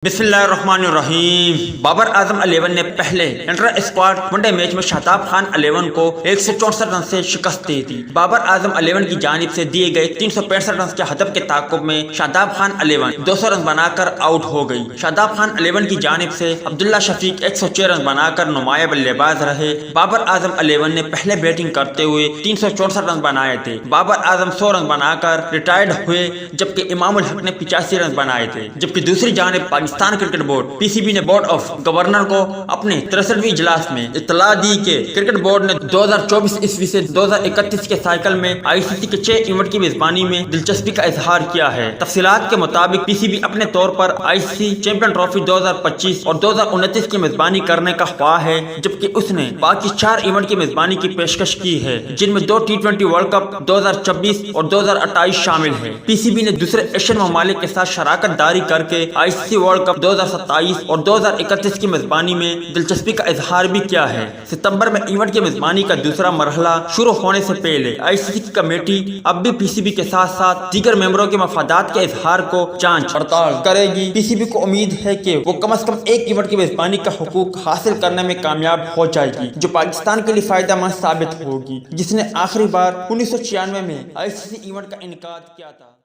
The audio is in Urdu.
بسم اللہ الرحمن الرحیم۔ بابر اعظم 11 نے پہلے inter squad one day match میں شاداب خان 11 کو 164 رن سے شکست دی تھی۔ بابر اعظم 11 کی جانب سے دیے گئے 365 رن کے ہدف کے تعاقب میں شاداب خان 11 200 رن بنا کر آؤٹ ہو گئی۔ شاداب خان 11 کی جانب سے عبداللہ شفیق 106 رن بنا کر نمایاں بلے باز رہے۔ بابر اعظم 11 نے پہلے بیٹنگ کرتے ہوئے 364 رن بنائے تھے۔ بابر اعظم 100 رن بنا کر ریٹائرڈ ہوئے، جبکہ امام الحق نے 85 رن بنائے تھے۔ جبکہ دوسری جانب پاکستان کرکٹ بورڈ پی سی بی نے بورڈ آف گورنر کو اپنے 63ویں اجلاس میں اطلاع دی کہ کرکٹ بورڈ نے 2024 عیسوی سے 2031 کے سائیکل میں آئی سی سی کے 6 ایونٹ کی میزبانی میں دلچسپی کا اظہار کیا ہے۔ تفصیلات کے مطابق پی سی بی اپنے طور پر آئی سی سی چیمپئن ٹرافی 2025 اور 2029 کی میزبانی کرنے کا خواہاں ہے، جبکہ اس نے باقی 4 ایونٹ کی میزبانی کی پیشکش کی ہے، جن میں 2 T20 ورلڈ کپ 2026 اور 2028 شامل ہے۔ پی سی بی نے دوسرے ایشین ممالک کے ساتھ شراکت داری کر کے آئی سی سی ورلڈ کپ 2027 اور 2031 کی میزبانی میں دلچسپی کا اظہار بھی کیا ہے۔ ستمبر میں ایونٹ کی میزبانی کا دوسرا مرحلہ شروع ہونے سے پہلے آئی سی سی کی کمیٹی اب بھی پی سی بی کے ساتھ ساتھ دیگر ممبروں کے مفادات کے اظہار کو جانچ پڑتال کرے گی۔ پی سی بی کو امید ہے کہ وہ کم از کم ایک ایونٹ کی میزبانی کا حقوق حاصل کرنے میں کامیاب ہو جائے گی، جو پاکستان کے لیے فائدہ مند ثابت ہوگی، جس نے آخری بار 1996 میں آئی سی سی ایونٹ کا انعقاد کیا تھا۔